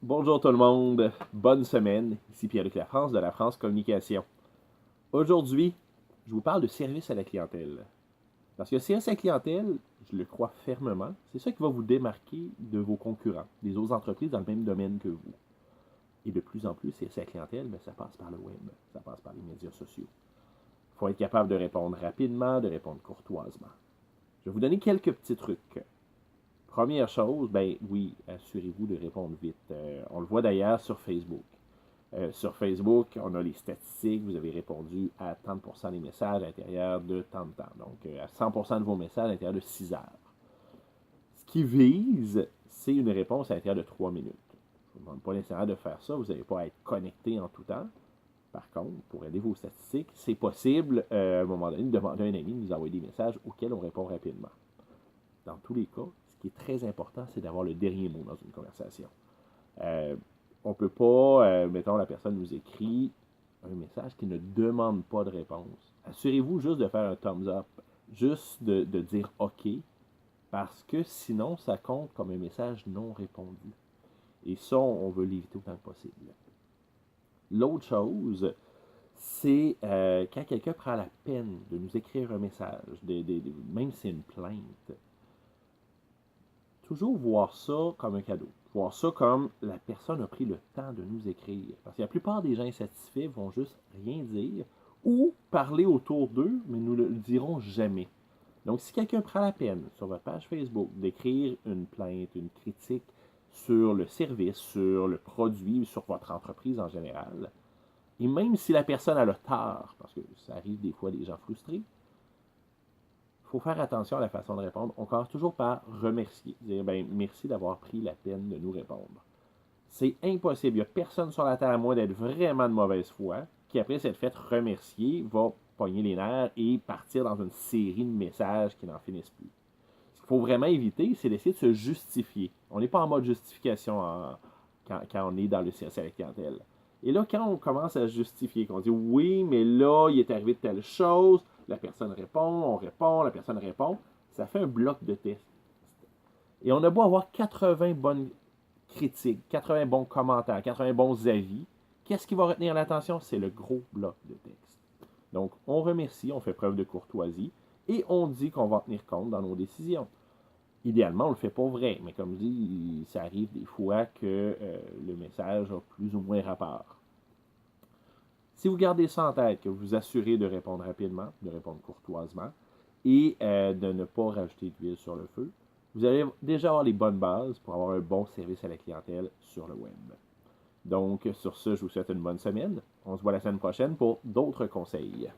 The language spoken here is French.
Bonjour tout le monde, bonne semaine, ici Pierre-Luc Lafrance de la France Communication. Aujourd'hui, je vous parle de service à la clientèle. Parce que service à la clientèle, je le crois fermement, c'est ça qui va vous démarquer de vos concurrents, des autres entreprises dans le même domaine que vous. Et de plus en plus, service à la clientèle, ça passe par le web, ça passe par les médias sociaux. Il faut être capable de répondre rapidement, de répondre courtoisement. Je vais vous donner quelques petits trucs. Première chose, ben oui, assurez-vous de répondre vite. On le voit d'ailleurs sur Facebook. Sur Facebook, on a les statistiques. Vous avez répondu à 30% des messages à l'intérieur de tant de temps. Donc, à 100% de vos messages à l'intérieur de 6 heures. Ce qui vise, c'est une réponse à l'intérieur de 3 minutes. Je ne vous demande pas nécessairement de faire ça. Vous n'allez pas être connecté en tout temps. Par contre, pour aider vos statistiques, c'est possible, à un moment donné, de demander à un ami de nous envoyer des messages auxquels on répond rapidement. Dans tous les cas, ce qui est très important, c'est d'avoir le dernier mot dans une conversation. Euh, on ne peut pas, mettons, la personne nous écrit un message qui ne demande pas de réponse. Assurez-vous juste de faire un thumbs up, juste de dire OK, parce que sinon, ça compte comme un message non répondu. Et ça, on veut l'éviter autant que possible. L'autre chose, c'est quand quelqu'un prend la peine de nous écrire un message, même si c'est une plainte, toujours voir ça comme un cadeau. Voir ça comme la personne a pris le temps de nous écrire. Parce que la plupart des gens insatisfaits vont juste rien dire ou parler autour d'eux, mais nous ne le diront jamais. Donc, si quelqu'un prend la peine sur votre page Facebook d'écrire une plainte, une critique sur le service, sur le produit, sur votre entreprise en général, et même si la personne a le tort, parce que ça arrive des fois des gens frustrés, il faut faire attention à la façon de répondre. On commence toujours par remercier. Dire ben, merci d'avoir pris la peine de nous répondre. C'est impossible. Il n'y a personne sur la Terre, à moins d'être vraiment de mauvaise foi, qui, après s'être fait remercier, va pogner les nerfs et partir dans une série de messages qui n'en finissent plus. Ce qu'il faut vraiment éviter, c'est d'essayer de se justifier. On n'est pas en mode justification quand on est dans le service à la clientèle. Et là, quand on commence à justifier, qu'on dit oui, mais là, il est arrivé de telle chose, la personne répond, on répond, la personne répond, ça fait un bloc de test. Et on a beau avoir 80 bonnes critiques, 80 bons commentaires, 80 bons avis, qu'est-ce qui va retenir l'attention? C'est le gros bloc de texte. Donc, on remercie, on fait preuve de courtoisie et on dit qu'on va en tenir compte dans nos décisions. Idéalement, on ne le fait pas vrai, mais comme je dis, ça arrive des fois que le message a plus ou moins rapport. Si vous gardez ça en tête, que vous vous assurez de répondre rapidement, de répondre courtoisement et de ne pas rajouter d'huile sur le feu, vous allez déjà avoir les bonnes bases pour avoir un bon service à la clientèle sur le web. Donc, sur ce, je vous souhaite une bonne semaine. On se voit la semaine prochaine pour d'autres conseils.